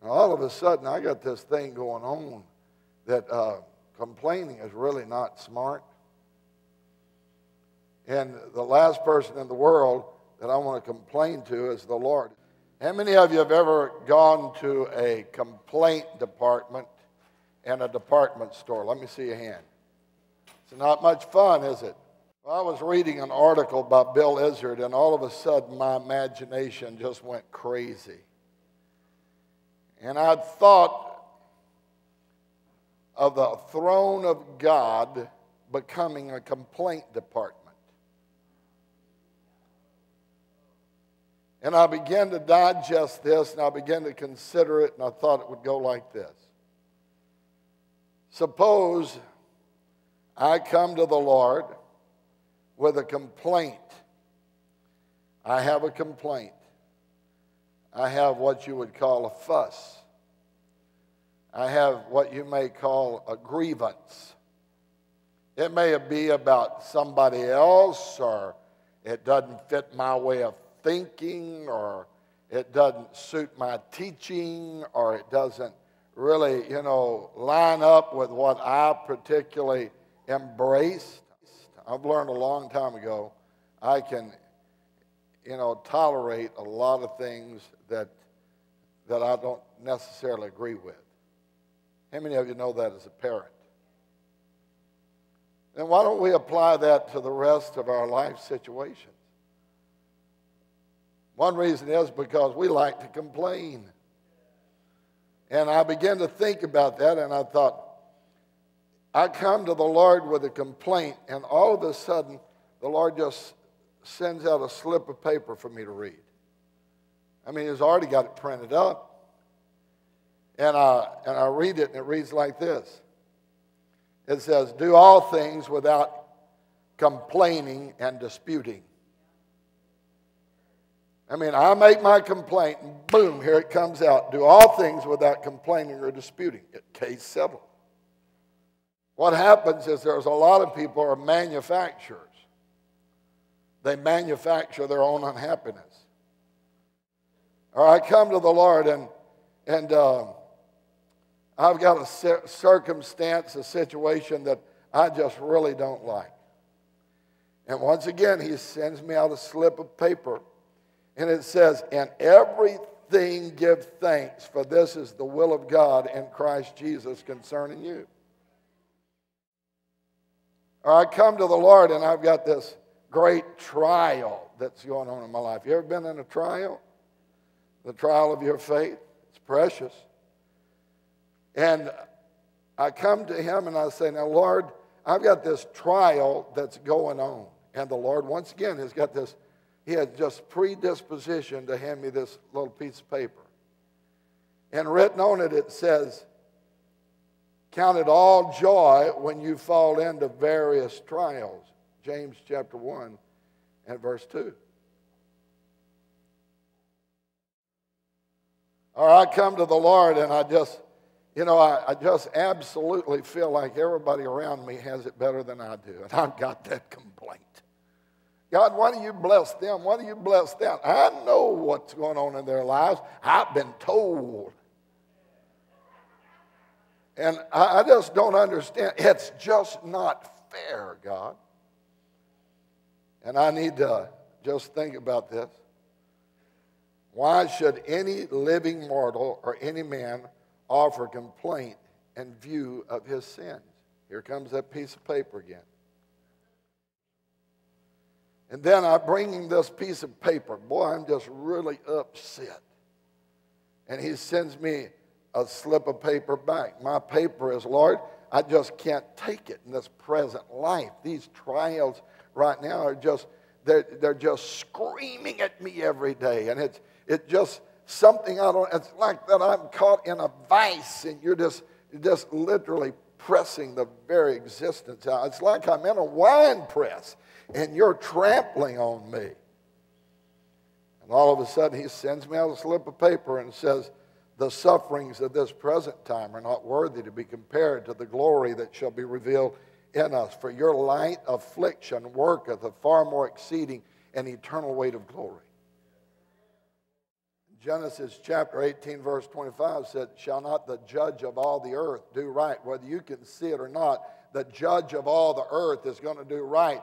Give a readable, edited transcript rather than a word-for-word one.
All of a sudden, I got this thing going on that complaining is really not smart. And the last person in the world that I want to complain to is the Lord. How many of you have ever gone to a complaint department in a department store? Let me see your hand. It's not much fun, is it? Well, I was reading an article by Bill Izzard, and all of a sudden my imagination just went crazy. And I thought of the throne of God becoming a complaint department. And I began to digest this, and I began to consider it, and I thought it would go like this. Suppose I come to the Lord with a complaint. I have a complaint. I have what you would call a fuss. I have what you may call a grievance. It may be about somebody else, or it doesn't fit my way of thinking, or it doesn't suit my teaching, or it doesn't really, line up with what I particularly embrace. I've learned a long time ago I can, tolerate a lot of things that I don't necessarily agree with. How many of you know that as a parent? And why don't we apply that to the rest of our life situations? One reason is because we like to complain. And I began to think about that, and I thought, I come to the Lord with a complaint, and all of a sudden, the Lord just sends out a slip of paper for me to read. I mean, He's already got it printed up. And I read it, and it reads like this. It says, do all things without complaining and disputing. I mean, I make my complaint, and boom, here it comes out. Do all things without complaining or disputing. Case settled. What happens is there's a lot of people who are manufacturers. They manufacture their own unhappiness. Or I come to the Lord, and I've got a circumstance, a situation that I just really don't like. And once again, He sends me out a slip of paper. And it says, in everything give thanks, for this is the will of God in Christ Jesus concerning you. Or I come to the Lord, and I've got this great trial that's going on in my life. You ever been in a trial? The trial of your faith. It's precious. And I come to Him, and I say, now, Lord, I've got this trial that's going on. And the Lord, once again, has got this. He had just predisposition to hand me this little piece of paper. And written on it, it says, count it all joy when you fall into various trials. James chapter 1 and verse 2. Or I come to the Lord, and I just absolutely feel like everybody around me has it better than I do. And I've got that complaint. God, why do you bless them? Why do you bless them? I know what's going on in their lives. I've been told. And I just don't understand. It's just not fair, God. And I need to just think about this. Why should any living mortal or any man offer complaint in view of his sins? Here comes that piece of paper again. And then I bring him this piece of paper. Boy, I'm just really upset. And he sends me a slip of paper back. My paper is, Lord, I just can't take it in this present life. These trials right now are just, they're just screaming at me every day. And it's just something it's like that I'm caught in a vice, and you're just literally pressing the very existence out. It's like I'm in a wine press, and you're trampling on me. And all of a sudden, He sends me out a slip of paper and says, the sufferings of this present time are not worthy to be compared to the glory that shall be revealed in us. For your light affliction worketh a far more exceeding and eternal weight of glory. Genesis chapter 18, verse 25 said, shall not the judge of all the earth do right? Whether you can see it or not, the judge of all the earth is going to do right.